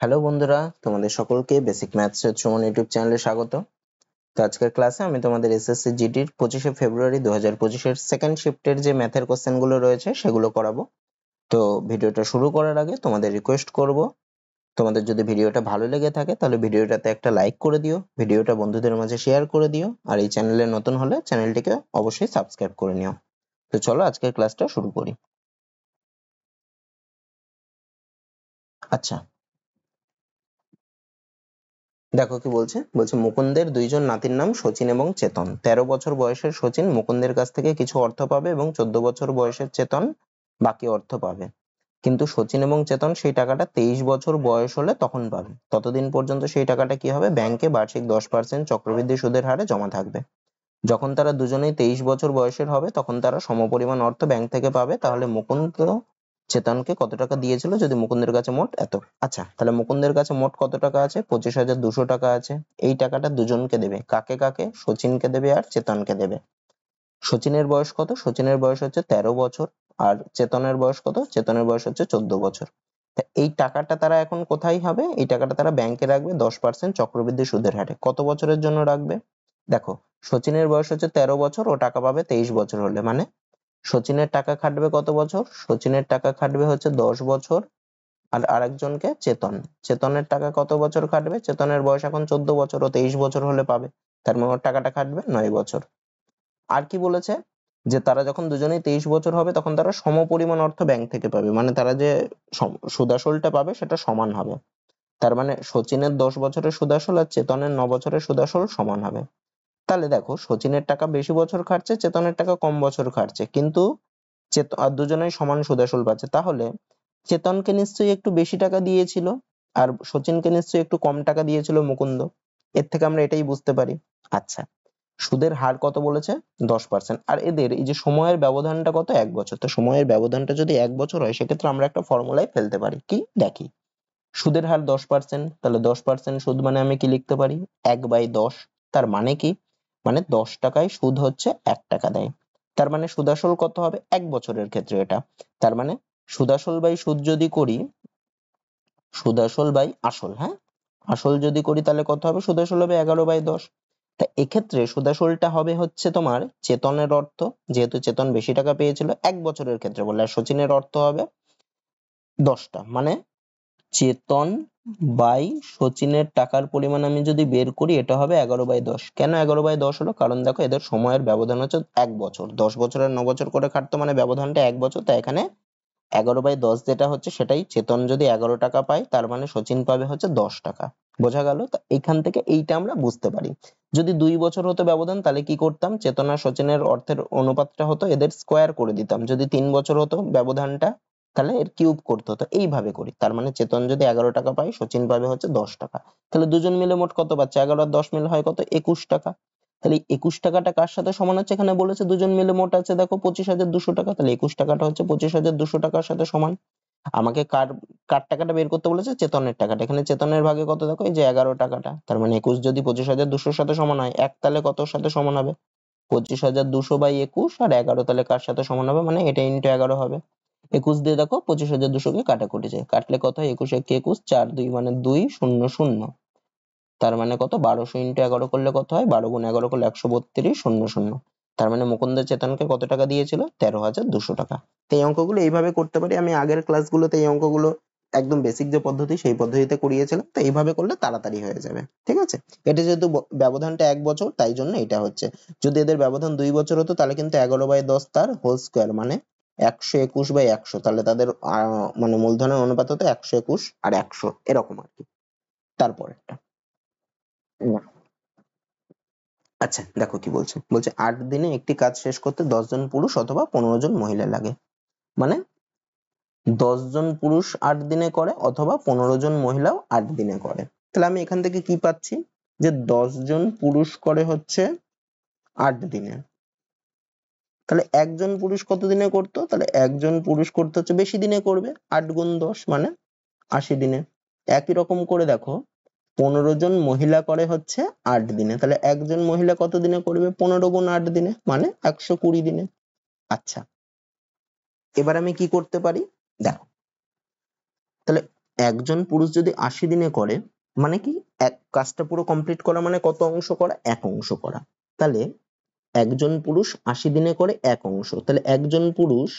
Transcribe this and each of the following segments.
Hello বন্ধুরা, তোমাদের সকলকে basic maths with Suman YouTube চ্যানেলে স্বাগত। তো আজকের ক্লাসে আমি তোমাদের এসএসসি জিডির 25শে ফেব্রুয়ারি 2025-এর সেকেন্ড শিফটের যে ম্যাথের কোশ্চেনগুলো রয়েছে সেগুলো করাবো। তো ভিডিওটা শুরু করার আগে তোমাদের রিকোয়েস্ট করব, তোমাদের যদি ভিডিওটা ভালো লেগে থাকে তাহলে ভিডিওটাতে একটা লাইক করে দিও, ভিডিওটা বন্ধুদের মাঝে শেয়ার করে দিও, আর এই চ্যানেলে নতুন হলে চ্যানেলটিকে অবশ্যই সাবস্ক্রাইব করে নিও। তো চলো আজকের ক্লাসটা শুরু করি। আচ্ছা, দেখো কি বলছে। মুকুন্দের দুইজন নাতির নাম শচীন এবং চেতন। 13 বছর বয়সের শচীন মুকুন্দের কাছ থেকে কিছু অর্থ পাবে এবং 14 বছর বয়সের চেতন বাকি অর্থ পাবে, কিন্তু শচীন এবং চেতন সেই টাকাটা 23 বছর বয়স হলে তখন পাবে। ততদিন পর্যন্ত সেই টাকাটা কি হবে? ব্যাংকে বার্ষিক 10% চক্রবৃদ্ধি সুদের হারে জমা থাকবে। যখন তারা দুজনেই 23 বছর বয়সের হবে তখন তারা সমপরিমাণ অর্থ ব্যাংক থেকে পাবে। তাহলে মুকুন্দ চেতনকে কত টাকা দিয়েছিল যদি মুকুন্দের কাছে মোট এত। আচ্ছা, তাহলে মুকুন্দের কাছে মোট কত টাকা আছে? 25,200 টাকা আছে। এই টাকাটা দুজনকে দেবে। কাকে কাকে? শচীনকে দেবে আর চেতনকে দেবে। শচীনের বয়স কত? শচীনের বয়স হচ্ছে 13 বছর। আর চেতনের বয়স কত? চেতনের বয়স হচ্ছে 14 বছর। তা এই টাকাটা তারা এখন কোথায় হবে? এই টাকাটা তারা ব্যাংকে রাখবে 10% চক্রবৃদ্ধি সুদের হারে। কত বছরের জন্য রাখবে? দেখো, শচীনের বয়স হচ্ছে 13 বছর, ও টাকা পাবে 23 বছর হলে, মানে শচীনের টাকা খাটবে কত বছর? শচীনের টাকা খাটবে হচ্ছে 10 বছর। আর আরেকজনকে চেতন, চেতনের টাকা কত বছর খাটবে? চেতনের বয়স এখন 14 বছর, ও 23 বছর হলে পাবে। তার মানে ওর টাকাটা খাটবে 9 বছর। আর কি বলেছে? যে তারা যখন দুজনেই 23 বছর হবে তখন তারা সমপরিমাণ অর্থ ব্যাংক থেকে পাবে, মানে তারা যে সুদাসলটা পাবে সেটা সমান হবে। তার মানে শচীনের 10 বছরের সুদাসল আর চেতনের 9 বছরের সুদাসল সমান হবে। তাহলে দেখো, শচীনের টাকা বেশি বছর খাটছে, চেতনের টাকা কম বছর খাটছে, কিন্তু আর দুজনেই সমান সুদাসল পাচ্ছে। তাহলে চেতনকে নিশ্চয়ই একটু বেশি টাকা দিয়েছিল আর শচীনকে নিশ্চয়ই একটু কম টাকা দিয়েছিল মুকুন্দ। এর থেকে আমরা এটাই বুঝতে পারি। আচ্ছা, সুদের হার কত বলেছে? 10%। আর এদের এই যে সময়ের ব্যবধানটা কত? 1 বছর। তো সময়ের ব্যবধানটা যদি 1 বছর হয় সেক্ষেত্রে আমরা একটা ফর্মুলায় ফেলতে পারি। কি দেখি, সুদের হার 10%, তাহলে 10% সুদ মানে আমি কি লিখতে পারি? 1/10। তার মানে কি? মানে 10 টাকায় সুদ হচ্ছে 1 টাকা দেয়। তার মানে সুদাসল কত হবে 1 বছরের ক্ষেত্রে এটা। তার মানে সুদাসল বাই সুদ যদি করি, সুদাসল বাই আসল, হ্যাঁ, আসল যদি করি তাহলে কত হবে? সুদাসল হবে 11/10। তা এক্ষেত্রে সুদাসলটা হবে হচ্ছে তোমার চেতনের অর্থ, যেহেতু চেতন বেশি টাকা পেয়েছিল 1 বছরের ক্ষেত্রে বলে, আর শচীনের অর্থ হবে 10টা, মানে চেতন বাই শচীনের টাকার পরিমাণ আমি যদি বের করি এটা হবে 11/10। কেন 11/10 হলো? কারণ দেখো, এদের সময়ের ব্যবধান হচ্ছে 1 বছর। 10 বছর আর 9 বছর করে খাটতো, মানে ব্যবধানটা 1 বছর। তাই এখানে 11/10 যেটা হচ্ছে সেটাই, চেতন যদি 11 টাকা পায় তার মানে শচীন পাবে হচ্ছে 10 টাকা। বোঝা গেল? তা এইখান থেকে এইটা আমরা বুঝতে পারি। যদি 2 বছর হতো ব্যবধান তাহলে কি করতাম? চেতন আর শচীনের অর্থের অনুপাতটা হতো এদের স্কোয়ার করে দিতাম। যদি 3 বছর হতো ব্যবধানটা তাহলে এর কিউব করতে হতো। এইভাবে করি। তার মানে চেতন যদি 11 টাকা পায় শচীন পাবে হচ্ছে 10 টাকা। তাহলে দুজন মিলে মোট কত পাচ্ছে? 11 আর 10 মিলে হয় কত? 21 টাকা। তাহলে 21 টাকাটা কার সাথে সমান হচ্ছে? এখানে বলেছে দুজন মিলে মোট আছে দেখো 25,200 টাকা। তাহলে 21 টাকাটা হচ্ছে 25,200 টাকার সাথে সমান। আমাকে কার কার টাকাটা বের করতে বলেছে? চেতনের টাকাটা। এখানে চেতনের ভাগে কত দেখো? এই যে 11 টাকাটা। তার মানে 21 যদি 25,200 সাথে সমান হয়, 1 তাহলে কতর সাথে সমান হবে? 25,200/21। আর 11 তাহলে কার সাথে সমান হবে? মানে এটা ইন্টু 11 হবে। 21 দিয়ে দেখো 25,200 কে কাটাকুটি যায়, কাটলে কত হয়? 21 একে 21, 4 2 মানে 2 0 0। তার মানে কত? 1200 ইন্টু 11 করলে কত হয়? 12 গুণ 11 করলে 132 0 0। তার মানে মুকুন্দ চেতনকে কত টাকা দিয়েছিল? 13,200 টাকা। তো এই অঙ্কগুলো এইভাবে করতে পারি। আমি আগের ক্লাসগুলোতে এই অঙ্কগুলো একদম বেসিক যে পদ্ধতি সেই পদ্ধতিতে করিয়েছিলাম। তো এইভাবে করলে তাড়াতাড়ি হয়ে যাবে। ঠিক আছে? এটা যেহেতু ব্যবধানটা 1 বছর তাই জন্য এটা হচ্ছে। যদি এদের ব্যবধান 2 বছর হতো তাহলে কিন্তু 11/10 তার হোল স্কয়ার, মানে 121/100। তাহলে তাদের মানে মূলধনের অনুপাত হতো 121 আর 100, এরকম আর কি। তারপরেরটা, আচ্ছা দেখো কি বলছে। 8 দিনে একটি কাজ শেষ করতে 10 জন পুরুষ অথবা 15 জন মহিলা লাগে। মানে 10 জন পুরুষ 8 দিনে করে অথবা 15 জন মহিলাও 8 দিনে করে। তাহলে আমি এখান থেকে কি পাচ্ছি? যে 10 জন পুরুষ করে হচ্ছে 8 দিনে। তাহলে একজন পুরুষ কত দিনে করতো? তাহলে একজন পুরুষ করতে হচ্ছে বেশি দিনে করবে, 8 গুণ 10 মানে 80 দিনে। একই রকম করে দেখো, 15 জন মহিলা করে হচ্ছে 8 দিনে। তাহলে একজন মহিলা কত দিনে করবে? 15 গুণ 8 দিনে, মানে 120 দিনে। আচ্ছা, এবার আমি কি করতে পারি দেখো। তাহলে একজন পুরুষ যদি 80 দিনে করে, মানে কি এক কাজটা পুরো কমপ্লিট করা মানে কত অংশ করা? এক অংশ করা। তাহলে একজন পুরুষ 80 দিনে করে এক অংশ, তাহলে একজন পুরুষ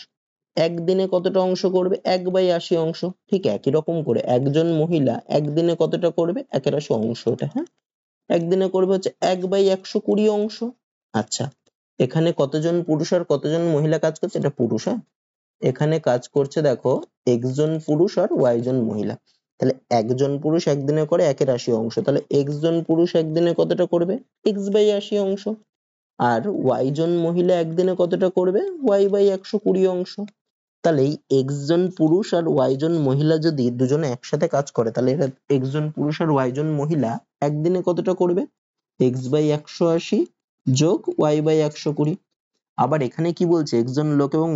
একদিনে কতটা অংশ করবে? 1/80 অংশ। ঠিক একই রকম করে একজন মহিলা একদিনে কতটা করবে? 1/80 অংশ। এটা হ্যাঁ, একদিনে করবে হচ্ছে 1/120 অংশ। আচ্ছা, এখানে কতজন পুরুষ আর কতজন মহিলা কাজ করছে? এটা পুরুষ। হ্যাঁ, এখানে কাজ করছে দেখো x জন পুরুষ আর y জন মহিলা। তাহলে একজন পুরুষ একদিনে করে 1/80 অংশ, তাহলে x জন পুরুষ একদিনে কতটা করবে? x/80 অংশ। আর y জন মহিলা একদিনে কতটা করবে? y/120 অংশ। তাহলে এই x জন পুরুষ আর y জন মহিলা যদি দুজনে একসাথে কাজ করে, তাহলে এটা x জন পুরুষ আর y জন মহিলা একদিনে কতটা করবে? x/180 যোগ y/120। আবার এখানে কি বলছে? x জন লোক এবং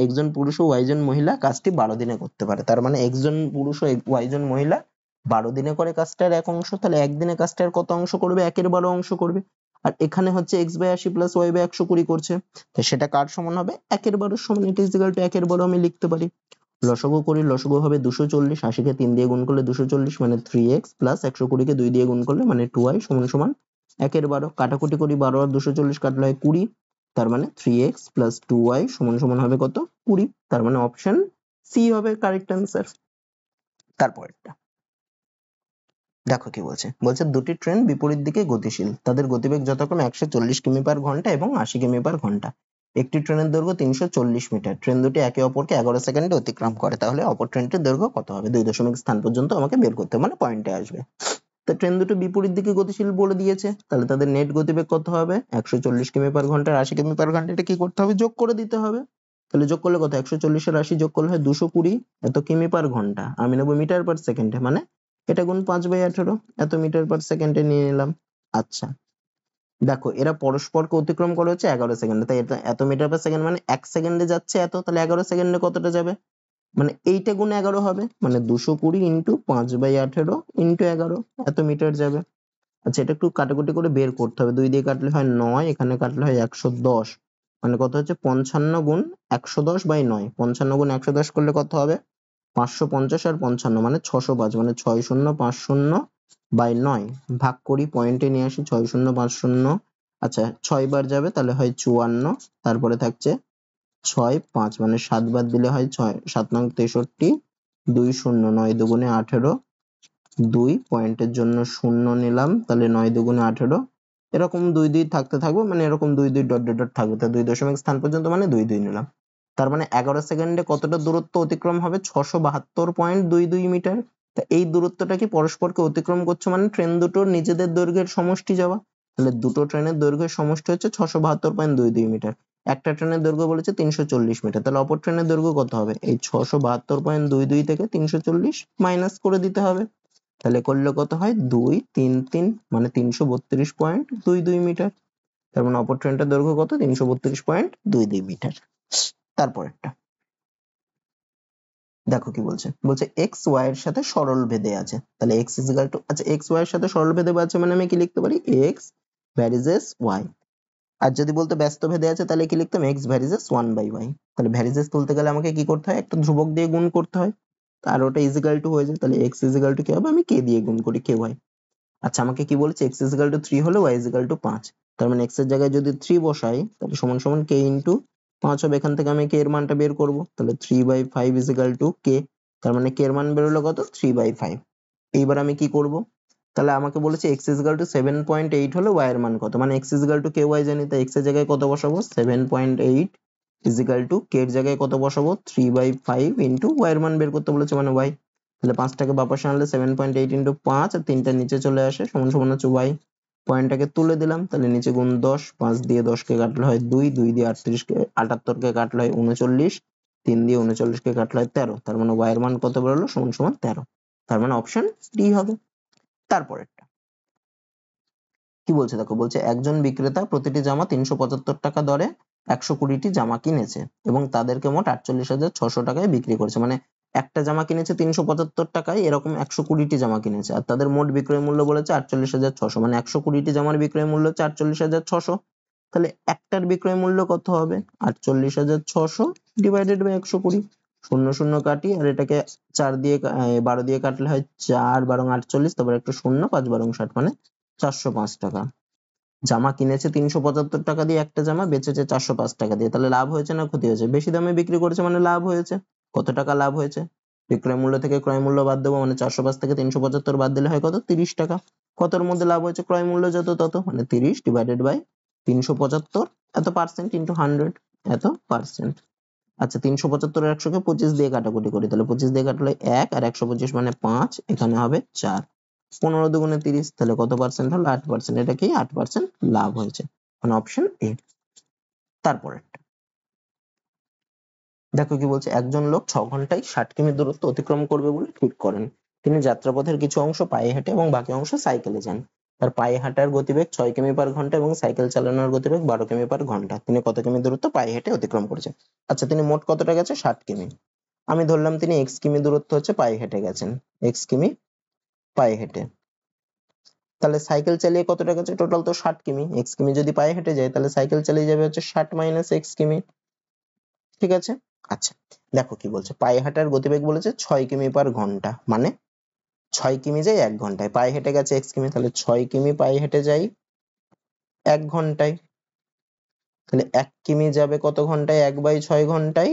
x জন পুরুষ ও y জন মহিলা কাজটি 12 দিনে করতে পারে। তার মানে x জন পুরুষ ও y জন মহিলা 12 দিনে করে কাজটার এক অংশ, তাহলে একদিনে কাজটার কত অংশ করবে? 1/12 অংশ করবে। আর এখানে হচ্ছে x/80 প্লাস y/120 করছে, তো সেটা কার সমান হবে? 1/12 সমান। ইট ইজ ইকুয়াল টু 1/12 আমি লিখতে পারি। লসাগু করি, লসাগু হবে 240, 80 কে 3 দিয়ে গুণ করলে 240 মানে 3x প্লাস 120 কে 2 দিয়ে গুণ করলে মানে 2y সমান সমান 1/12। কাটাকুটি করি, 12 আর 240 কাটলে হয় 20, তার মানে 3x প্লাস 2y সমান সমান হবে কত? 20। তার মানে অপশন সি হবে কারেক্ট অ্যান্সার। তারপরেরটা দেখো কি বলছে? বলছে দুটি ট্রেন বিপরীত দিকে গতিশীল, তাদের গতিবেগ যথাক্রমে 140 কিমি পার ঘন্টা এবং 80 কিমি পার ঘন্টা। একটি ট্রেনের দৈর্ঘ্য 340 মিটার। ট্রেন দুটি একে অপরকে 11 সেকেন্ডে অতিক্রম করে, তাহলে অপর ট্রেনটির দৈর্ঘ্য কত হবে? 2 দশমিক স্থান পর্যন্ত আমাকে বের করতে হবে, মানে পয়েন্টে আসবে। তো ট্রেন দুটো বিপরীত দিকে গতিশীল বলে দিয়েছে, তাহলে তাদের নেট গতিবেগ কত হবে? 140 কিমি পার ঘন্টা আর 80 কিমি পার ঘন্টা। এটা কি করতে হবে? যোগ করে দিতে হবে। তাহলে যোগ করলে কত? 140 আর 80 যোগ করলে হয় 220 এত কিমি পার ঘন্টা। আমি নেবো মিটার পার সেকেন্ডে, মানে এটা গুণ 5/18 এত মিটার পার সেকেন্ডে নিয়ে নিলাম। আচ্ছা, দেখো এরা পরস্পরকে অতিক্রম করে হচ্ছে 11 সেকেন্ডে, তাই এটা এত মিটার পার সেকেন্ড মানে 1 সেকেন্ডে যাচ্ছে এত, তাহলে 11 সেকেন্ডে কতটা যাবে? মানে এইটা গুণ 11 হবে, মানে 220 ইন্টু 5/18 ইন্টু 11 এত মিটার যাবে। আচ্ছা, এটা একটু কাটাকুটি করে বের করতে হবে। 2 দিয়ে কাটলে হয় 9, এখানে কাটলে হয় 110, মানে কত হচ্ছে? 55 গুণ 110/9। 55 গুণ 110 করলে কত হবে? 550 আর 55 মানে 605, মানে 6050/9 ভাগ করি, পয়েন্টে নিয়ে আসি 6050। আচ্ছা, 6 বার যাবে তাহলে হয় 54, তারপরে থাকছে 6 5 মানে 7 বার দিলে হয় 6, 7 নং 63, 2 0 9 দুগুণে 18, 2 পয়েন্টের জন্য 0 নিলাম, তাহলে 9 দুগুণে 18, এরকম 2 2 থাকতে থাকবে, মানে এরকম 2 2 ডট ডট ডট থাকবে, তা 2 দশমিক স্থান পর্যন্ত মানে 2 2 নিলাম। তার মানে 11 সেকেন্ডে কতটা দূরত্ব অতিক্রম হবে? 672.22 মিটার। তা এই দূরত্বটা কি পরস্পরকে অতিক্রম করছে, মানে ট্রেন দুটোর নিজেদের দৈর্ঘ্যের সমষ্টি যাওয়া। তাহলে দুটো ট্রেনের দৈর্ঘ্যের সমষ্টি হচ্ছে 672.22 মিটার। একটা ট্রেনের দৈর্ঘ্য বলেছে 340 মিটার, তাহলে অপর ট্রেনের দৈর্ঘ্য কত হবে? এই 672.22 থেকে 340 মাইনাস করে দিতে হবে। তাহলে করলে কত হয়? 2 3 3 মানে 332.22 মিটার। তার মানে অপর ট্রেনটার দৈর্ঘ্য কত? 332.22 মিটার। তারপরেরটা দেখো কি বলছে? বলছে x y এর সাথে সরল ভেদে আছে, তাহলে x is equal to, আচ্ছা x y এর সাথে সরল ভেদে আছে মানে আমি কি লিখতে পারি? x varies as y। আর যদি বলতো ব্যস্ত ভেদে আছে তাহলে কি লিখতাম? x varies as 1/y। তাহলে ভ্যারিজেস তুলতে গেলে আমাকে কি করতে হয়? একটা ধ্রুবক দিয়ে গুণ করতে হয়, আর ওটা ইজ ইকুয়াল টু হয়ে যায়, তাহলে x ইজ ইকুয়াল টু কি হবে? আমি k দিয়ে গুণ করি, ky। আচ্ছা, আমাকে কি বলেছে? x is equal to 3 হলে y is equal to 5, তার মানে x এর জায়গায় যদি 3 বসাই তাহলে সমান সমান k ইন্টু 5 হবে। এখান থেকে আমি k এর মানটা বের করব, তাহলে 3/5 is equal to k, তার মানে k এর মান বের হলো কত? 3/5। এইবার আমি কি করব? তাহলে আমাকে বলেছে x is equal to 7.8 হলে y এর মান কত? মানে x is equal to ky জানি, তাই x এর জায়গায় কত বসাবো? 7.8 is equal to k এর জায়গায় কত বসাবো? 3/5 ইন্টু y এর মান বের করতে বলেছে, মানে y। তাহলে 5টাকে বাঁ পাশে আনলে 7.8 ইন্টু 5 আর 3টা নিচে চলে আসে, সমান সমান হচ্ছে y। পয়েন্টটাকে তুলে দিলাম, তাহলে নিচে গুণ 10, 5 দিয়ে 10 কে কাটলে হয় 2, 2 দিয়ে 78 কে কাটলে হয় 39, 3 দিয়ে 39 কে কাটলে হয় 13, তার মানে y এর মান কত বেরোলো? সমান সমান 13। তার মানে অপশন ডি হবে। তারপরেরটা কি বলছে দেখো? বলছে একজন বিক্রেতা প্রতিটি জামা 375 টাকা দরে 120টি জামা কিনেছে এবং তাদেরকে মোট 48,600 টাকায় বিক্রি করেছে। মানে একটা জামা কিনেছে 375 টাকায়, এরকম 120টি জামা কিনেছে, আর তাদের মোট বিক্রয় মূল্য বলেছে 48,600, মানে 120টি জামার বিক্রয় মূল্য হচ্ছে 48,600। তাহলে একটার বিক্রয় মূল্য কত হবে? 48,600 ডিভাইডেড বাই 120। শূন্য শূন্য কাটি, আর এটাকে 4 দিয়ে 12 দিয়ে কাটলে হয় 4 12 48, তারপর একটা শূন্য, 5 12 60, মানে 405 টাকা। জামা কিনেছে 375 টাকা দিয়ে, একটা জামা বেচেছে 405 টাকা দিয়ে, তাহলে লাভ হয়েছে না ক্ষতি হয়েছে? বেশি দামে বিক্রি করেছে মানে লাভ হয়েছে। কত টাকা লাভ হয়েছে? বিক্রয় মূল্য থেকে ক্রয় মূল্য বাদ দেবো, মানে 405 থেকে 375 বাদ দিলে হয় কত? 30 টাকা। কতর মধ্যে লাভ হয়েছে? ক্রয় মূল্য যত তত, মানে 30 ডিভাইডেড বাই 375, এত পার্সেন্ট ইন্টু 100, এত পার্সেন্ট। আচ্ছা, 375 এর 100 কে 25 দিয়ে কাটাকুটি করি, তাহলে 25 দিয়ে কাটলে 1, আর 125 মানে 5, এখানে হবে 4। 15 দুগুণে 30, তাহলে কত পার্সেন্ট হলো? 8%। এটা কি 8% লাভ হয়েছে, মানে অপশন এ। তারপরে দেখো কি বলছে, একজন লোক 6 ঘন্টায় 60 কিমি দূরত্ব অতিক্রম করবে বলে ঠিক করেন। তিনি যাত্রাপথের কিছু অংশ পায়ে হেঁটে এবং বাকি অংশ সাইকেলে যান। তার পায়ে হাঁটার গতিবেগ 6 কিমি পার ঘন্টা এবং সাইকেল চালানোর গতিবেগ 12 কিমি পার ঘন্টা। তিনি কত কিমি দূরত্ব পায়ে হেঁটে অতিক্রম করেছেন? আচ্ছা, তিনি মোট কতটা গেছে? 60 কিমি। আমি ধরলাম তিনি x কিমি দূরত্ব হচ্ছে পায়ে হেঁটে গেছেন, x কিমি পায়ে হেঁটে। তাহলে সাইকেল চালিয়ে কতটা গেছে? টোটাল তো 60 কিমি। x কিমি যদি পায়ে হেঁটে যায়, তাহলে সাইকেল চালিয়ে যাবে হচ্ছে 60 মাইনাস x কিমি। ঠিক আছে। আচ্ছা, দেখো কি বলছে, পায়ে হাঁটার গতিবেগ বলেছে 6 কিমি পার ঘন্টা, মানে 6 কিমি যাই 1 ঘন্টায়। পায়ে হেঁটে গেছে x কিমি, তাহলে 6 কিমি পায়ে হেঁটে যাই 1 ঘন্টায়। তাহলে 1 কিমি যাবে কত ঘন্টায়? 1/6 ঘন্টায়।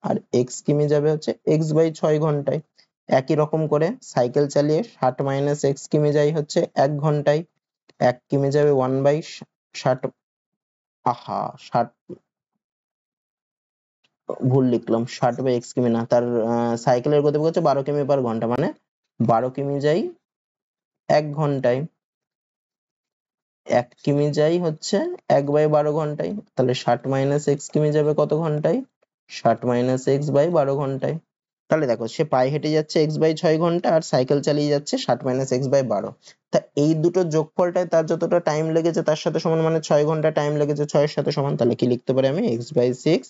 আর x কিমি যাবে হচ্ছে x/6 ঘন্টায়। একই রকম করে সাইকেল চালিয়ে 60 মাইনাস x কিমি যাই হচ্ছে 1 ঘন্টায়। 1 কিমি যাবে 1/60, আহা 60 ভুল লিখলাম, 60/x কিমি না, তার সাইকেলের গতিবেগ হচ্ছে 12 কিমি পার ঘন্টা, মানে 12 কিমি যাই 1 ঘন্টায়। 1 কিমি যাই হচ্ছে 1/12 ঘন্টায়, তাহলে 60 মাইনাস x কিমি যাবে কত ঘন্টায়? 60 মাইনাস x/12 ঘন্টায়। তাহলে দেখো, সে পায়ে হেঁটে যাচ্ছে x/6 ঘন্টা, আর সাইকেল চালিয়ে যাচ্ছে 60 মাইনাস x/12। তা এই দুটো যোগফলটায় তার যতটা টাইম লেগেছে তার সাথে সমান, মানে 6 ঘন্টা টাইম লেগেছে 6 এর সাথে সমান। তাহলে কি লিখতে পারি আমি? x/6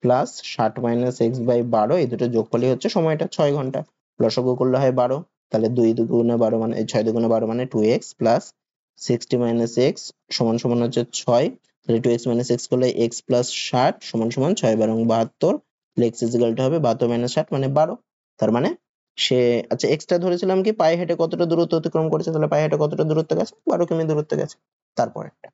প্লাস 60 মাইনাস x/12, এই দুটো যোগফলই হচ্ছে সময়টা 6 ঘন্টা। লসাগু করলে হয় 12, তাহলে 2 দুগুণে 12 মানে 6 দুগুণে 12 মানে 2x, প্লাস 60 মাইনাস x সমান সমান হচ্ছে 6, তাহলে 2x মাইনাস x করলে x প্লাস 60 সমান সমান 6 12 72, x ইকুয়াল টু হবে 72 মাইনাস 60 মানে 12। তার মানে সে, আচ্ছা এক্সটা ধরেছিলাম কি পায়ে হেঁটে কতটা দূরত্ব অতিক্রম করেছে, তাহলে পায়ে হেঁটে কতটা দূরত্ব গেছে? 12 কিমি দূরত্ব গেছে। তারপরেরটা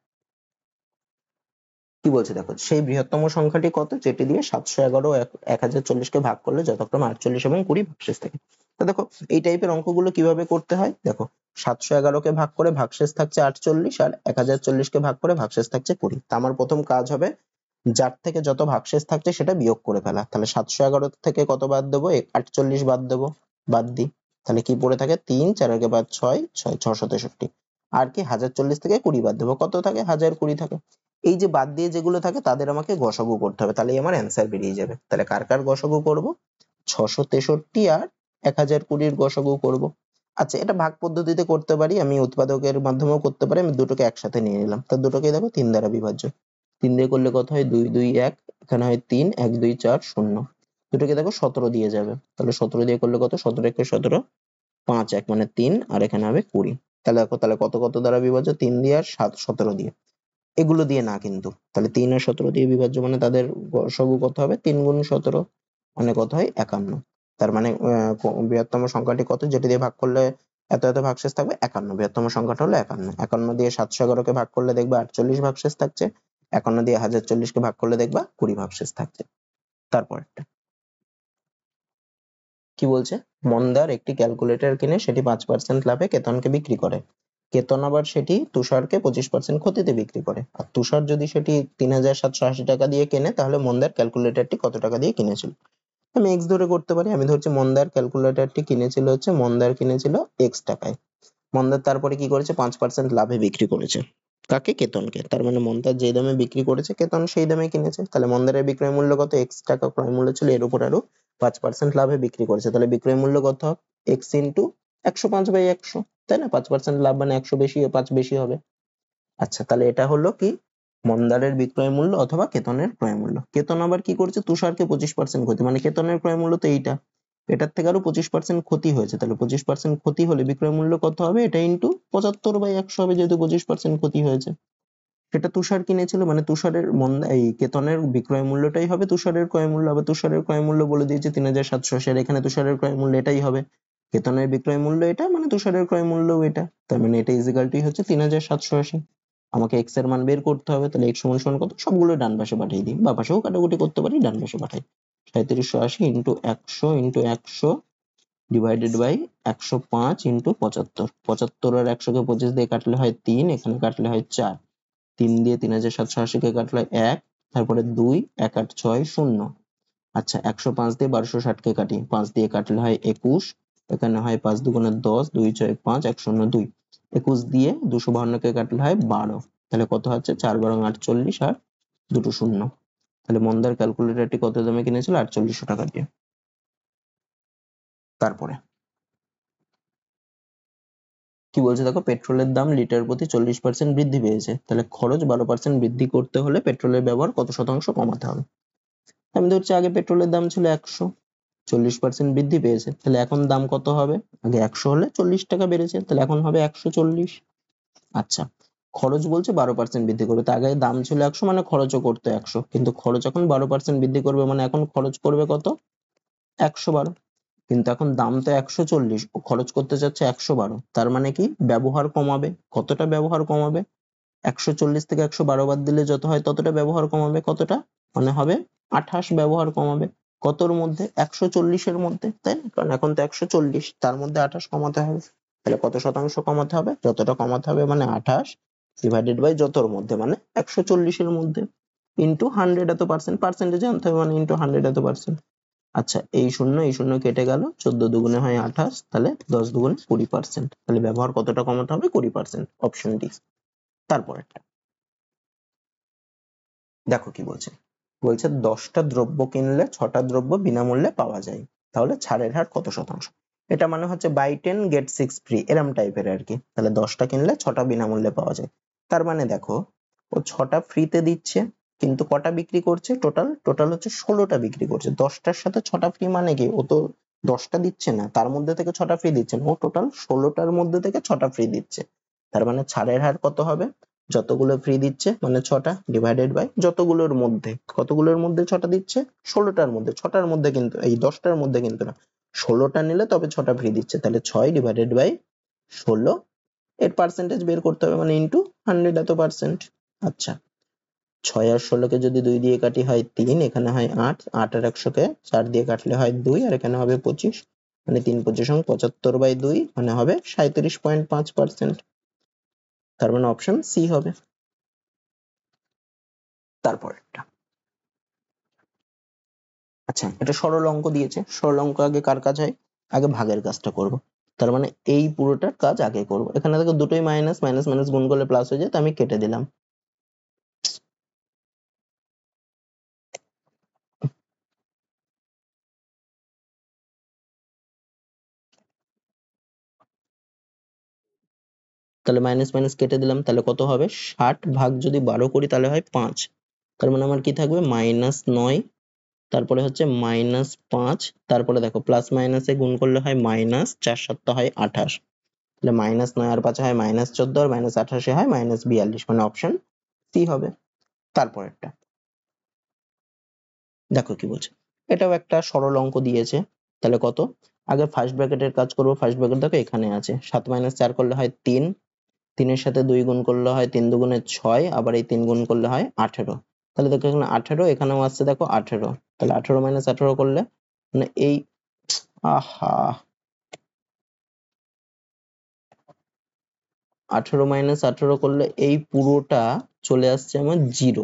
কি বলছে দেখো, সেই বৃহত্তম সংখ্যাটি কত যেটি দিয়ে 711 ও 1040 কে ভাগ করলে যথাক্রমে 48 এবং 20 ভাগশেষ থাকে? তো দেখো, এই টাইপের অঙ্কগুলো কিভাবে করতে হয় দেখো, 711 কে ভাগ করে ভাগশেষ থাকছে 48, আর 1040 কে ভাগ করে ভাগশেষ থাকছে 20। তা আমার প্রথম কাজ হবে যার থেকে যত ভাগশেষ থাকছে সেটা বিয়োগ করে ফেলা। তাহলে 711 থেকে কত বাদ দেবো? 48 বাদ দেবো, বাদ দিই। তাহলে কি পড়ে থাকে? 3, 4 এর বাদ 6, 6 663। আর কি 1040 থেকে 20 বাদ দেবো, কত থাকে? 1020 থাকে। এই যে বাদ দিয়ে যেগুলো থাকে তাদের আমাকে গসাগু করতে হবে, তাহলে আমার অ্যান্সার বেরিয়ে যাবে। তাহলে কার কার গসাগু করব? 663 আর 1020 গসাগু করব। আচ্ছা, এটা ভাগ পদ্ধতিতে করতে পারি, আমি উৎপাদকের মাধ্যমেও করতে পারি। আমি দুটোকে একসাথে নিয়ে নিলাম, তো দুটোকে দেখো 3 দ্বারা বিভাজ্য। 3 দিয়ে করলে কত হয়? 2 2 1, এখানে হয় 3, 1 2 4 0। দুটোকে দেখো 17 দিয়ে যাবে, তাহলে 17 দিয়ে করলে কত? 17 1 17, 5 1 মানে 3, আর এখানে হবে 20। তাহলে দেখো, তাহলে কত কত দ্বারা বিভাজ্য? 3 দিয়ে আর 17 দিয়ে। এগুলো দিয়ে না কিন্তু, তাহলে 3 আর 17 দিয়ে বিভাজ্য, মানে তাদের গসাগু কত হবে? 3 গুণ 17, মানে কত হয়? 51। তার মানে বৃহত্তম সংখ্যাটি কত যেটি দিয়ে ভাগ করলে এত এত ভাগশেষ থাকবে? 51। বৃহত্তম সংখ্যাটা হলো 51। 51 দিয়ে 711 কে ভাগ করলে দেখবে 48 ভাগশেষ থাকছে। 51 দিয়ে 1040 কে ভাগ করলে দেখবা 20 ভাগশেষ থাকছে। তারপরটা কি বলছে, মন্দার একটি ক্যালকুলেটর কিনে সেটি 5% লাভে কেতনকে বিক্রি করে। কেতন আবার সেটি তুষারকে 25% ক্ষতিতে বিক্রি করে। আর তুষার যদি সেটি 3780 টাকা দিয়ে কেনে, তাহলে মন্দার ক্যালকুলেটরটি কত টাকা দিয়ে কিনেছিল? আমি এক্স ধরে করতে পারি। আমি ধরছি মন্দার ক্যালকুলেটরটি কিনেছিল হচ্ছে, মন্দার কিনেছিল এক্স টাকায়। মন্দার তারপরে কি করেছে? 5% লাভে বিক্রি করেছে। কাকে? কেতনকে। তার মানে মন্দার যে দামে বিক্রি করেছে কেতন সেই দামে কিনেছে। তাহলে মন্দারের বিক্রয় মূল্য কত? এক্স টাকা ক্রয় মূল্য ছিল, এর উপর আরো 5% লাভে বিক্রি করেছে। তাহলে বিক্রয় মূল্য কত হবে? এক্স ইন্টু 105/100, তাই না? 5% লাভ মানে 100 বেশি, 5 বেশি হবে। আচ্ছা, তাহলে এটা হলো কি মন্দারের বিক্রয় মূল্য অথবা কেতনের ক্রয় মূল্য। কেতন আবার কি করছে? তুষারকে 25% ক্ষতি, মানে কেতনের ক্রয় মূল্য তো এইটা, এটার থেকে আরো 25% ক্ষতি হয়েছে। তাহলে 25% ক্ষতি হলে বিক্রয় মূল্য কত হবে? এটা ইন্টু 75/100 হবে, যেহেতু 25% ক্ষতি হয়েছে। সেটা তুষার কিনেছিল, মানে তুষারের এই কেতনের বিক্রয় মূল্যটাই হবে তুষারের ক্রয় মূল্য। আবার তুষারের ক্রয় মূল্য বলে দিয়েছে 3780, আর এখানে তুষারের ক্রয় মূল্য এটাই হবে। কেতনের বিক্রয় মূল্য এটা, মানে তুষারের ক্রয় মূল্য এটা, তার মানে এটা ইজিক্যাল টু হচ্ছে 3780। আমাকে x এর মান বের করতে হবে, তাহলে x সমান সমান কত, সবগুলো ডান পাশে পাঠিয়ে দিই, বা পাশেও কাটাকুটি করতে পারি, ডান পাশে পাঠাই। 3780 into 100 into 100 divided by 105 into 75। 75 আর 100 কে 25 দিয়ে কাটলে হয় 3, এখানে কাটলে হয় 4। 3 দিয়ে 3780 কে কাটলে 1, তারপরে 2, 1 8 6 0। আচ্ছা 105 দিয়ে 1260 কে কাটি, 5 দিয়ে কাটলে হয় 21, এখানে হয় 5 দুগুণে 10, 2 6 5, 102। 21 দিয়ে 252 কে কাটলে হয় 12, তাহলে কত হচ্ছে 4 12 48 আর দুটো শূন্য। তাহলে মন্দার ক্যালকুলেটরটি কত দামে কিনেছিল, 4800 টাকা দিয়ে। তারপরে কি বলছে দেখো, পেট্রোলের দাম লিটার প্রতি 40% বৃদ্ধি পেয়েছে, তাহলে খরচ 12% বৃদ্ধি করতে হলে পেট্রোলের ব্যবহার কত শতাংশ কমাতে হবে। আমি ধরছি আগে পেট্রোলের দাম ছিল 100, 40% বৃদ্ধি পেয়েছে, তাহলে এখন দাম কত হবে, আগে 100 হলে 40 টাকা বেড়েছে, তাহলে এখন হবে 140। আচ্ছা খরচ বলছে 12% বৃদ্ধি করবে, তার আগে দাম ছিল 100, মানে খরচও করতো 100, কিন্তু খরচ এখন 12% বৃদ্ধি করবে, মানে এখন খরচ করবে কত, 112। কিন্তু এখন দাম তো 140, ও খরচ করতে চাচ্ছে 112, তার মানে কি ব্যবহার কমাবে। কতটা ব্যবহার কমাবে, 140 থেকে 112 বাদ দিলে যত হয় ততটা ব্যবহার কমাবে। কতটা, মানে হবে 28 ব্যবহার কমাবে। কতর মধ্যে, 140 এর মধ্যে, তাই না, কারণ এখন তো 140, তার মধ্যে 28 কমাতে হবে। তাহলে কত শতাংশ কমাতে হবে, যতটা কমাতে হবে, মানে 28 ডিভাইডেড বাই যতর মধ্যে, মানে 140 এর মধ্যে, ইন্টু 100 এত পার্সেন্ট, পার্সেন্টেজে আনতে হবে, মানে ইন্টু 100 এত পার্সেন্ট। আচ্ছা এই শূন্য কেটে গেল, 14 দুগুণে হয় 28, তাহলে 10 দুগুণে 20%, তাহলে ব্যবহার কতটা কমাতে হবে, 20%, অপশন ডি। তারপরেরটা দেখো কি বলছে, বলছে 10টা দ্রব্য কিনলে 6টা দ্রব্য বিনামূল্যে পাওয়া যায়, তাহলে ছাড়ের হার কত শতাংশ। এটা মানে হচ্ছে বাই 10 গেট 6 ফ্রি, এরম টাইপের আর কি। তাহলে 10টা কিনলে 6টা বিনামূল্যে পাওয়া যায়, তার মানে দেখো ও 6টা ফ্রিতে দিচ্ছে, কিন্তু কটা বিক্রি করছে, টোটাল হচ্ছে 16টা বিক্রি করছে। 10টার সাথে 6টা ফ্রি মানে কি, ও তো 10টা দিচ্ছে না, তার মধ্যে থেকে 6টা ফ্রি দিচ্ছে না, ও টোটাল 16টার মধ্যে থেকে 6টা ফ্রি দিচ্ছে। তার মানে ছাড়ের হার কত হবে, যতগুলো ফ্রি দিচ্ছে মানে 6টা ডিভাইডেড বাই যতগুলোর মধ্যে, কতগুলোর মধ্যে 6টা দিচ্ছে, 16টার মধ্যে, 6টার মধ্যে কিন্তু, এই 10টার মধ্যে কিন্তু না, 16টা নিলে তবে 6টা ফ্রি দিচ্ছে, তাহলে 6 ডিভাইডেড বাই 16, এর পার্সেন্টেজ বের করতে হবে, মানে ইন্টু 100 এত পার্সেন্ট। আচ্ছা 6 আর 16 কে যদি 2 দিয়ে কাটি হয় 3, এখানে হয় 8, 8 আর 100 কে 4 দিয়ে কাটলে হয় 2, আর এখানে হবে 25, মানে 3 25 75 বাই 2, মানে হবে 37.5%। তার মানে অপশন সি হবে। তারপরেরটা, আচ্ছা এটা সরল অঙ্ক দিয়েছে, সরল অঙ্ক আগে কার কাজ হয়, আগে ভাগের কাজটা করব। তার মানে এই পুরোটার কাজ আগে করব। এখানে দেখো দুটোই মাইনাস, মাইনাস মাইনাস গুণ করলে প্লাস হয়ে যায়, তো আমি কেটে দিলাম। তাহলে মাইনাস মাইনাস কেটে দিলাম, তাহলে কত হবে, 60 ভাগ যদি 12 করি তাহলে হয় 5, তার মানে আমার কি থাকবে, -9, তারপরে হচ্ছে -5, তারপরে দেখো প্লাস মাইনাসে গুণ করলে হয় মাইনাস, 4 7 হয় 28, তাহলে -9 আর 5 হয় -14, আর -28 হয় -42, মানে অপশন সি হবে। তারপরেরটা দেখো কি বলছে, এটাও একটা সরল অঙ্ক দিয়েছে, তাহলে কত, আগে ফার্স্ট ব্র্যাকেটের কাজ করব। ফার্স্ট ব্র্যাকেট দেখো এখানে আছে, 7 - 4 করলে হয় 3, 3 এর সাথে 2 গুণ করলে হয় 3 দুগুণে 6, আবার এই 3 গুণ করলে হয় 18, তাহলে দেখো এখানে 18, এখানেও আসছে দেখো 18, তাহলে 18 - 18 করলে, মানে এই, আহা 18 - 18 করলে এই পুরোটা চলে আসছে আমার 0,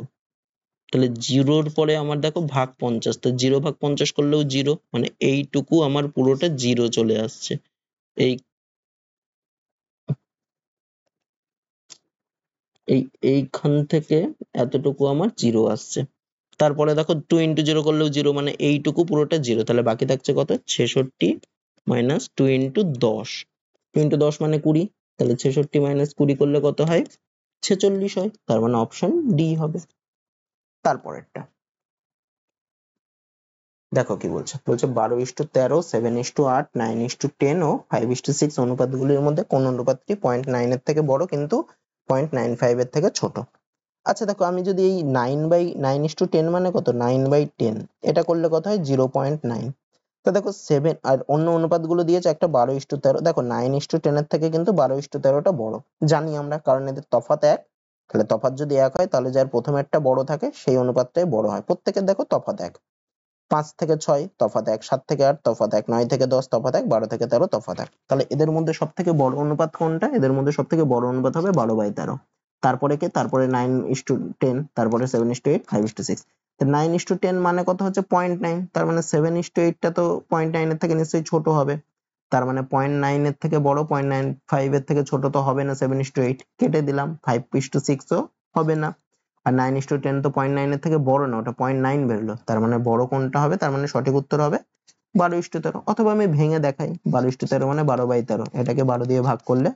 তাহলে 0-র পরে আমার দেখো ভাগ 50, তো 0 ভাগ 50 করলেও 0, মানে এইটুকু আমার পুরোটা 0 চলে আসছে। এই এই এইখান থেকে এতটুকু আমার 0 আসছে। তারপরে দেখো 2 * 0 করলেও 0, মানে এইটুকু পুরোটা 0, তাহলে বাকি থাকছে কত, 66 - 2 * 10, 2 * 10 মানে 20, তাহলে 66 - 20 করলে কত হয়, 46 হয়, তার মানে অপশন ডি হবে। তারপরেরটা দেখো কি বলছে, বলছে 12:13, 7:8, 9:10 ও 5:6 অনুপাতগুলির মধ্যে কোন অনুপাতটি 0.9 এর থেকে বড় কিন্তু 0.95 এর থেকে ছোট। আচ্ছা দেখো, আমি যদি এই 9/9:10 মানে কত, 9/10, এটা করলে কত হয় 0.9। তো দেখো 7 আর অন্য অনুপাত গুলো দিয়েছে, একটা 12:13। দেখো 9:10 এর থেকে কিন্তু 12:13টা বড়, জানি আমরা, কারণ এদের তফাৎ 1। তাহলে তফাৎ যদি 1 হয়, তাহলে যার প্রথমেরটা বড় থাকে সেই অনুপাতটাই বড় হয়। প্রত্যেকের দেখো তফাৎ 1। 5 থেকে 6 তফাৎ 1, 7 থেকে 8 তফাৎ 1, 9 থেকে 10 তফাৎ 1, 12 থেকে 13 তফাৎ 1। তাহলে এদের মধ্যে সব থেকে বড় অনুপাত কোনটা? এদের মধ্যে সব থেকে বড় অনুপাত হবে 12/13। তারপরে কে? তারপরে 9:10, তারপরে 7:8, 5:6। তো 9:10 মানে কত হচ্ছে 0.9, তার মানে 7:8টা তো 0.9 এর থেকে নিশ্চয়ই ছোট হবে। তার মানে 0.9 এর থেকে বড়, 0.95 এর থেকে ছোট তো হবে না 7:8, কেটে দিলাম। 5:6ও হবে না। আর 9:10 তো 0.9 এর থেকে বড় না, ওটা 0.9 বেরোলো। তার মানে বড় কোনটা হবে? তার মানে সঠিক উত্তর হবে 12:13। অথবা আমি ভেঙে দেখাই, 12:13 মানে 12/13। এটাকে 12 দিয়ে ভাগ করলে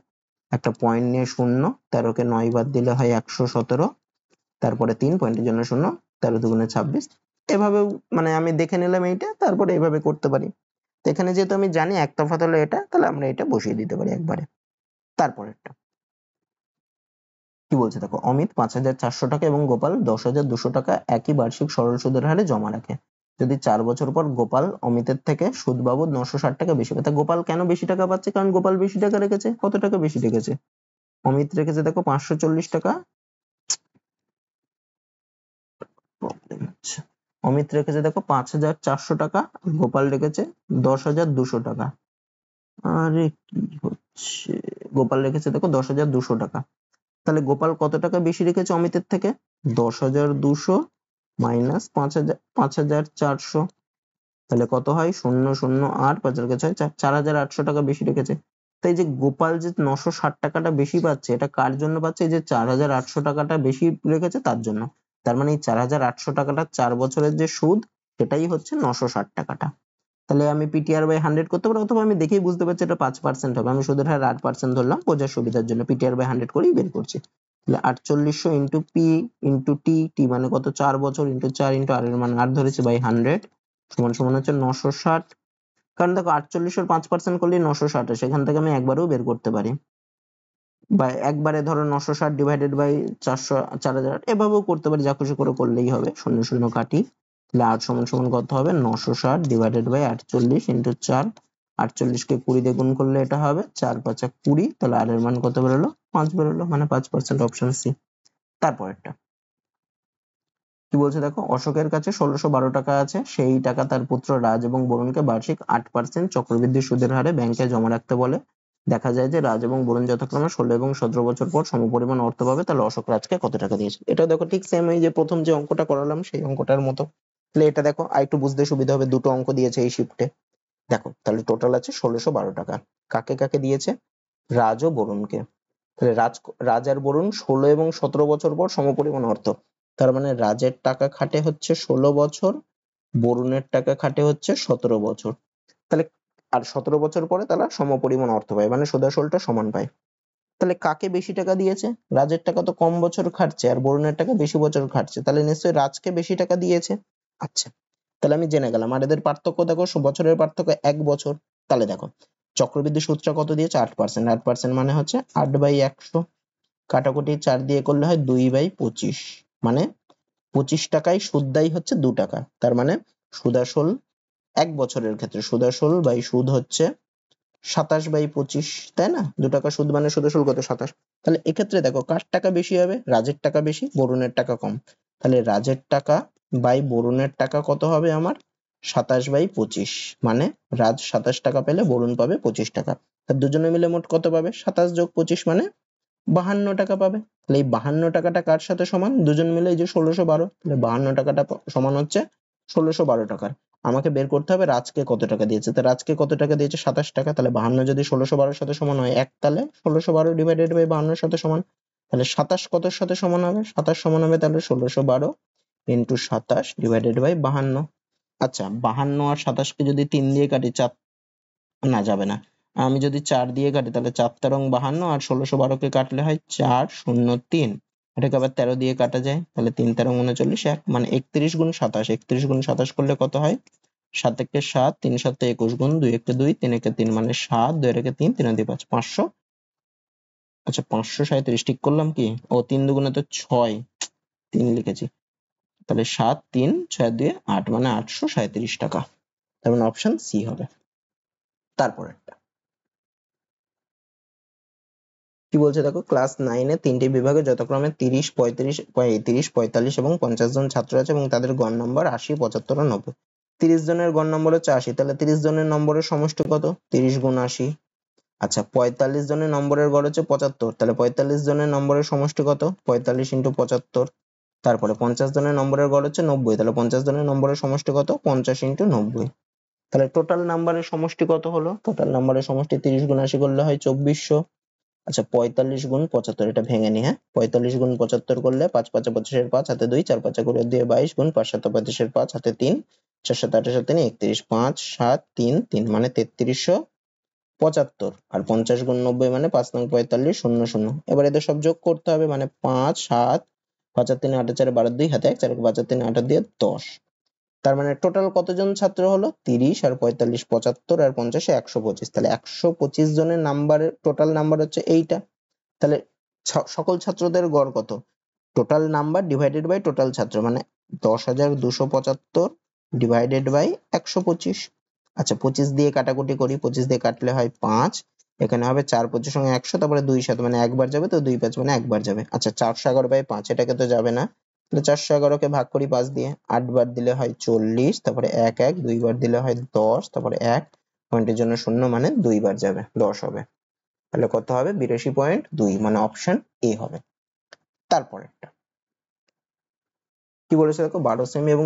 একটা পয়েন্ট নিয়ে 0, 13 কে 9 বাদ দিলে হয় 117, তারপরে 3 পয়েন্টের জন্য 0, 13 দুগুণে 26। এভাবেও মানে আমি দেখে নিলাম এইটা, তারপরে এইভাবে করতে পারি। তো এখানে যেহেতু আমি জানি এক তফাৎ হলো এটা, তাহলে আমরা এটা বসিয়ে দিতে পারি একবারে। তারপরেরটা কি বলছে দেখো, অমিত 5,400 টাকা এবং গোপাল 10,200 টাকা একই বার্ষিক সরল সুদের হারে জমা রাখে। যদি 4 বছর পর গোপাল অমিতের থেকে সুদ বাবদ 960 টাকা বেশি পায়। তা গোপাল কেন বেশি টাকা পাচ্ছে? কারণ গোপাল বেশি টাকা রেখেছে। কত টাকা বেশি রেখেছে? অমিত রেখেছে দেখো 540 টাকা। প্রবলেম হচ্ছে। অমিত রেখেছে দেখো 5,400 টাকা, গোপাল রেখেছে 10,200 টাকা। আরে কি হচ্ছে, গোপাল রেখেছে দেখো 10,200 টাকা। তাহলে গোপাল কত টাকা বেশি রেখেছে অমিতের থেকে? 10,200 মাইনাস 5,400। তাহলে কত হয়? 0,0,8, 5,6, 4,800 টাকা বেশি রেখেছে। তাই যে গোপাল যে 960 টাকাটা বেশি পাচ্ছে, এটা কার জন্য পাচ্ছে? এই যে 4,800 টাকাটা বেশি রেখেছে তার জন্য। তার মানে এই 4,800 টাকাটা 4 বছরের যে সুদ, সেটাই হচ্ছে 960 টাকাটা। তাহলে আমি পিটিআর বাই 100 করতে পারি, অথবা আমি দেখেই বুঝতে পারছি এটা 5% হবে। আমি সুদের হার 8% ধরলাম বোঝার সুবিধার জন্য, পিটিআর বাই 100 করেই বের করছি। তাহলে 4800 ইন্টু পি ইন্টু টি, টি মানে কত 4 বছর, ইন্টু 4 ইন্টু আর এর মান 8 ধরেছে, বাই 100 সমান সমান হচ্ছে 960। কারণ দেখো 48 এর 5% করলে 960, সেখান থেকে আমি একবারেও বের করতে পারি। বা একবারে ধরো 960 ডিভাইডেড বাই 400, 4000, এভাবেও করতে পারি, যা খুশি করে করলেই হবে। 0 0 কাটি, তাহলে 8 সমান সমান কত হবে? 960 ডিভাইডেড বাই 48 ইন্টু 4। 48 কে 20 দিয়ে গুণ করলে এটা হবে 4 5 20। তাহলে আর এর মান কত বেরোলো? 5 বেরোলো, মানে 5%, অপশন সি। তারপরেরটা কি বলছে দেখো, অশোকের কাছে 1612 টাকা আছে, সেই টাকা তার পুত্র রাজ এবং বরুণকে বার্ষিক 8% চক্রবৃদ্ধি সুদের হারে ব্যাংকে জমা রাখতে বলে। দেখা যায় যে রাজ এবং বরুণ যথাক্রমে 16 এবং 17 বছর পর সমপরিমাণ অর্থ পাবে। তাহলে অশোক রাজকে কত টাকা দিয়েছে? এটা দেখো ঠিক সেম এই যে প্রথম যে অঙ্কটা করালাম সেই অঙ্কটার মতো। তাহলে এটা দেখো আরেকটু বুঝতে সুবিধা হবে, দুটো অঙ্ক দিয়েছে এই শিফটে। দেখো তাহলে টোটাল আছে 1612 টাকা। কাকে কাকে দিয়েছে? রাজ ও বরুণকে। তাহলে রাজ আর বরুণ 16 এবং 17 বছর পর সমপরিমাণ অর্থ। তার মানে রাজের টাকা খাটে হচ্ছে 16 বছর, বরুণের টাকা খাটে হচ্ছে 17 বছর। তাহলে আর 17 বছর পরে তারা সমপরিমাণ অর্থ পায়, মানে সুদ-আসলটা সমান পায়। তাহলে কাকে বেশি টাকা দিয়েছে? রাজের টাকা তো কম বছর খাটছে আর বরুণের টাকা বেশি বছর খাটছে, তাহলে নিশ্চয়ই রাজকে বেশি টাকা দিয়েছে। আচ্ছা, তাহলে আমি জেনে গেলাম। আর এদের পার্থক্য দেখো, বছরের পার্থক্য 1 বছর। তাহলে দেখো চক্রবৃদ্ধি সুদটা কত দিয়েছে? 8%। 8% মানে হচ্ছে 8/100, কাটাকুটি 4 দিয়ে করলে হয় 2/25, মানে 25 টাকায় সুদ দেয় হচ্ছে 2 টাকা। তার মানে সুদ আসল 1 বছরের ক্ষেত্রে সুদ আসল বাই সুদ হচ্ছে 27/25, তাই না? 2 টাকা সুদ মানে সুদ আসল কত? 27। তাহলে এক্ষেত্রে দেখো কার টাকা বেশি হবে? রাজের টাকা বেশি, বরুণের টাকা কম। তাহলে রাজের টাকা বাই বরুণের টাকা কত হবে আমার? 27/25, মানে রাজ 27 টাকা পেলে বরুণ পাবে 25 টাকা। তার দুজনে মিলে মোট কত পাবে? 27 যোগ 25 মানে 52 টাকা পাবে। তাহলে এই 52 টাকাটা কার সাথে সমান? দুজন মিলে এই যে 1612, তাহলে 52 টাকাটা সমান হচ্ছে 1612 টাকার। আমাকে বের করতে হবে রাজকে কত টাকা দিয়েছে। তা রাজকে কত টাকা দিয়েছে? 27 টাকা। তাহলে 52 যদি 1612 সাথে সমান হয় 1, তাহলে 1612 ডিভাইডেড বাই 52 এর সাথে সমান। তাহলে 27 কতর সাথে সমান হবে? 27 সমান হবে তাহলে 1612 ইন্টু 27 ডিভাইডেড বাই 52। আচ্ছা, 52 আর 27 কে যদি 3 দিয়ে কাটি, 4 না যাবে না। আমি যদি 4 দিয়ে কাটি তাহলে 4 তেরং 52, আর 1612 কে কাটলে হয় 4 0 3। এটাকে আবার 13 দিয়ে কাটা যায়, তাহলে 3 তেরং 39, 1 মানে 31 গুণ 27। 31 গুণ 27 করলে কত হয়? 7 একে 7, 3 7 21 গুণ 2 একে 2, 3 একে 3 মানে 7, 2 একে 3, 3 দিয়ে 5, 500। আচ্ছা 537 ঠিক করলাম কি? ও 3 দুগুণে তো 6, 3 লিখেছি, তাহলে 7 3 6 2 8 মানে 837 টাকা। তার মানে অপশন সি হবে। তারপরে কি বলছে দেখো, ক্লাস 9 এ 3টি বিভাগে যথাক্রমে 30 35 30 45 এবং 50 জন ছাত্র আছে এবং তাদের গড় নম্বর 80 75 ও 90। 30 জনের গড় নম্বর হচ্ছে 80, তাহলে 30 জনের নম্বরের সমষ্টি কত? 30 গুণ 80। আচ্ছা, 45 জনের নম্বরের গড় হচ্ছে 75, তাহলে 45 জনের নম্বরের সমষ্টি কত? 45 × 75। তারপরে 50 জনের নম্বরের গড় হচ্ছে 90, তাহলে 50 জনের নম্বরের সমষ্টি কত? 50 × 90। তাহলে টোটাল নাম্বারের সমষ্টি কত হলো? টোটাল নাম্বারের সমষ্টি 30 গুণ 80 করলে হয় 2400। আচ্ছা, 45 গুণ 75, এটা ভেঙে নি। হ্যাঁ, 45 গুণ 75 করলে 5 5 25 5 হাতে 2, 4 5 করে দিয়ে 22 গুণ 5 7 25 5 হাতে 3, 4 7 28 3 31, 5 7 3 3 মানে 3375। আর 50 গুণ 90 মানে 5 9 45 0 0। এবার এদের সব যোগ করতে হবে, মানে 5 7 5 আর 3 8 4 12 2 হাতে 1 4 5 আর 3 8 দিয়ে 10। তার মানে টোটাল কতজন ছাত্র হলো? 30 আর 45 75 আর 50 125। তাহলে 125 জনের নাম্বারের টোটাল নাম্বার হচ্ছে এইটা। তাহলে সকল ছাত্রদের গড় কত? Total number divided by total ছাত্র, মানে 10,275 ডিভাইডেড বাই 125। আচ্ছা, 25 দিয়ে কাটাকুটি করি, 25 দিয়ে কাটলে হয় 5, এখানে হবে 4 25 সঙ্গে 100, তারপরে 2 7 মানে একবার যাবে, তো 2 5 মানে একবার যাবে। আচ্ছা, 411 বাই 5 এটাকে তো যাবে না, তাহলে 411 কে ভাগ করি 5 দিয়ে, 8 বার দিলে হয় 40, তারপরে 1 1 2 বার দিলে হয় 10, তারপরে 1 পয়েন্টের জন্য 0 মানে 2 বার যাবে, 10 হবে। তাহলে কত হবে? 82.2, মানে অপশন এ হবে। তারপরেরটা কি বলেছে দেখো, 12 সেমি এবং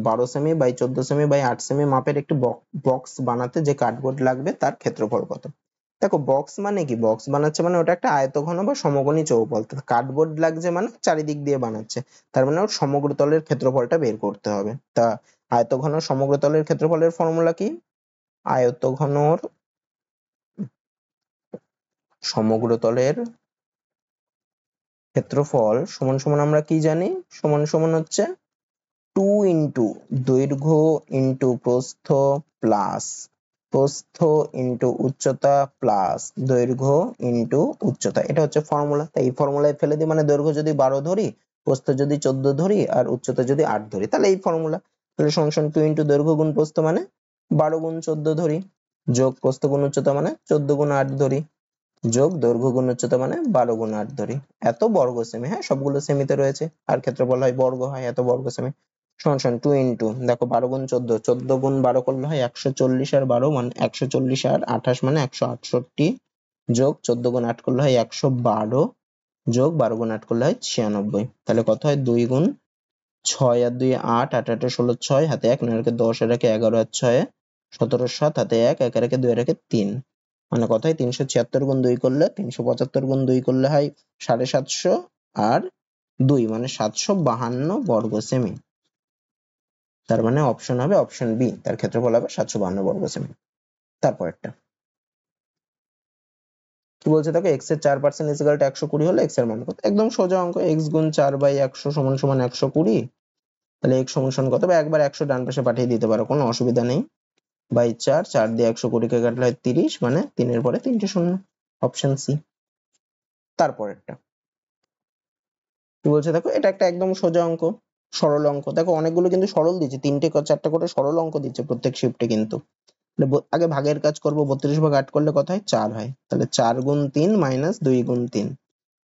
12 সেমি বাই 14 সেমি বাই 8 সেমি মাপের একটি বক্স বানাতে যে কার্ডবোর্ড লাগবে তার ক্ষেত্রফল কত? দেখো, বক্স মানে কি? বক্স বানাচ্ছে মানে ওটা একটা আয়তঘন বা সমকোণী চৌবল। কার্ডবোর্ড লাগছে মানে চারিদিক দিয়ে বানাচ্ছে, তার মানে ওর সমগ্র তলের ক্ষেত্রফলটা বের করতে হবে। তা আয়তঘন সমগ্র তলের ক্ষেত্রফলের ফর্মুলা কি? আয়তঘনর সমগ্র তলের ক্ষেত্রফল সমান সমান আমরা কি জানি? সমান সমান হচ্ছে 2 ইন্টু দৈর্ঘ্য ইন্টু প্রস্থ প্লাস প্রস্থ ইন্টু উচ্চতা প্লাস দৈর্ঘ্য ইন্টু উচ্চতা। এটা হচ্ছে ফর্মুলা। তাই এই ফর্মুলায় ফেলে দিই, মানে দৈর্ঘ্য যদি 12 ধরি, প্রস্থ যদি 14 ধরি, আর উচ্চতা যদি 8 ধরি, তাহলে এই ফর্মুলা। তাহলে সমান 2 ইন্টু দৈর্ঘ্য গুণ প্রস্থ মানে 12 গুণ 14 ধরি, যোগ প্রস্থ গুণ উচ্চতা মানে 14 গুণ 8 ধরি, যোগ দৈর্ঘ্য গুণ উচ্চতা মানে 12 গুণ 8 ধরি। এত বর্গ সেমি। হ্যাঁ, সবগুলো সেমিতে রয়েছে, আর ক্ষেত্রফল হয় বর্গ হয়, এত বর্গ সেমি। সমান 2 ইন্টু দেখো 12 গুণ 14, 14 গুণ 12 করলে হয় 140 আর 12 মানে 140 আর 28 মানে 168, যোগ 14 গুণ 8 করলে হয় 112, যোগ 12 গুণ 8 করলে হয় 96। তাহলে কত হয়? 2 গুণ 6 আর 2 8, 8 8 16 6 হাতে 1 9 রেখে 10 রেখে 11 আর 6 17 7 হাতে 1 1 রেখে 2 রেখে 3, মানে কত হয়? 376 গুণ 2 করলে 375 গুণ 2 করলে হয় 750, আর 2 মানে 752 বর্গ সেমি। তার মানে অপশন হবে অপশন বি, তার ক্ষেত্রফল হবে 752 বর্গ সেমি। তারপরেরটা কি বলছে দেখো, x এর 4% = 120 হলে x এর মান কত? একদম সোজা অঙ্ক, x গুণ 4 বাই 100 সমান সমান 120। তাহলে x সমান সমান কত? বা একবার 100 ডান পাশে পাঠিয়ে দিতে পারো, কোনো অসুবিধা নেই। বাই 4, 4 দিয়ে 120 কে কাটলে হয় 30, মানে 3 এর পরে 3টে শূন্য, অপশন সি। তারপরেরটা কি বলছে দেখো, এটা একটা একদম সোজা অঙ্ক, সরল অঙ্ক। দেখো অনেকগুলো কিন্তু সরল দিচ্ছে, 3টে 4টে করে সরল অঙ্ক দিচ্ছে প্রত্যেক শিফটে। কিন্তু আগে ভাগের কাজ করব, 32 ভাগ 8 করলে কত হয়? 4 হয়। তাহলে 4 গুণ 3 মাইনাস 2 গুণ 3,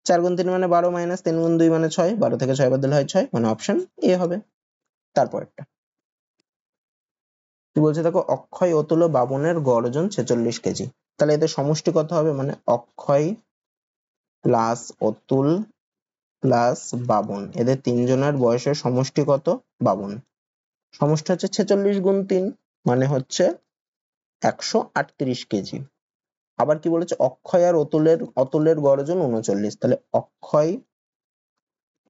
4 গুণ 3 মানে 12 মাইনাস 3 গুণ 2 মানে 6, 12 থেকে 6 বাদ দিলে হয় 6, মানে অপশন এ হবে। তারপরেরটা কি বলছে দেখো, অক্ষয়, অতুল ও বাবনের গড় ওজন 46 কেজি। তাহলে এদের সমষ্টি কত হবে? মানে অক্ষয় প্লাস অতুল প্লাস বাবন, এদের তিনজনের বয়সের সমষ্টি কত? 52। সমষ্টি হচ্ছে 46 গুণ 3, মানে হচ্ছে 138 কেজি। আবার কি বলেছে? অক্ষয় আর অতুলের গড় ওজন 39। তাহলে অক্ষয়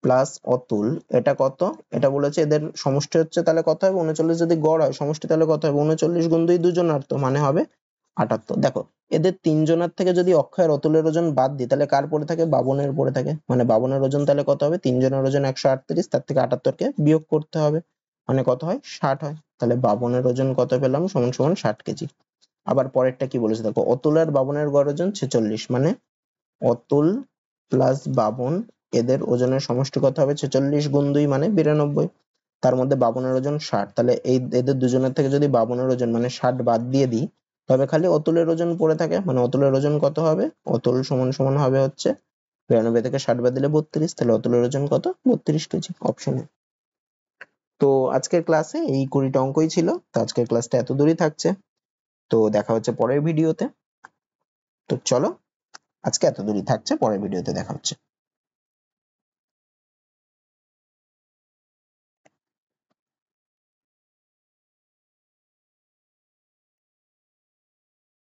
প্লাস অতুল এটা কত? এটা বলেছে এদের সমষ্টি হচ্ছে, তাহলে কত হবে? 39। যদি গড় হয় সমষ্টি তাহলে কত হবে? 39 গুণ 2 দুজনার, তো মানে হবে 78। দেখো এদের তিনজনের থেকে যদি অক্ষয় আর অতুলের ওজন বাদ দিই, তাহলে কার পড়ে থাকে? বাবনের পড়ে থাকে। মানে বাবনের ওজন তাহলে কত হবে? তিনজনের ওজন 138, তার থেকে 78 কে বিয়োগ করতে হবে, মানে কত হয়? 60 হয়। তাহলে বাবনের ওজন কত পেলাম? সমান সমান 60 কেজি। আবার পরেরটা কি বলেছে দেখো, অতুল আর বাবনের গড় ওজন 46, মানে অতুল প্লাস বাবন এদের ওজনের সমষ্টি কত হবে? 46 গুণ 2 মানে 92। তার মধ্যে বাবনের ওজন 60, তাহলে এদের দুজনের থেকে যদি বাবনের ওজন মানে 60 বাদ দিয়ে দিই, তবে খালি অতুলের ওজন পড়ে থাকে। মানে অতুলের ওজন কত হবে? অতুল সমান সমান হবে হচ্ছে 92 থেকে 60 বাদ দিলে 32, তাহলে অতুলের ওজন কত? 32 কেজি, অপশন এ। তো আজকের ক্লাসে এই 20টা অঙ্কই ছিল। তো আজকের ক্লাসটা এত দূরই থাকছে। তো দেখা হচ্ছে পরের ভিডিওতে। তো চলো, আজকে এত দূরই থাকছে, পরের ভিডিওতে দেখা হচ্ছে।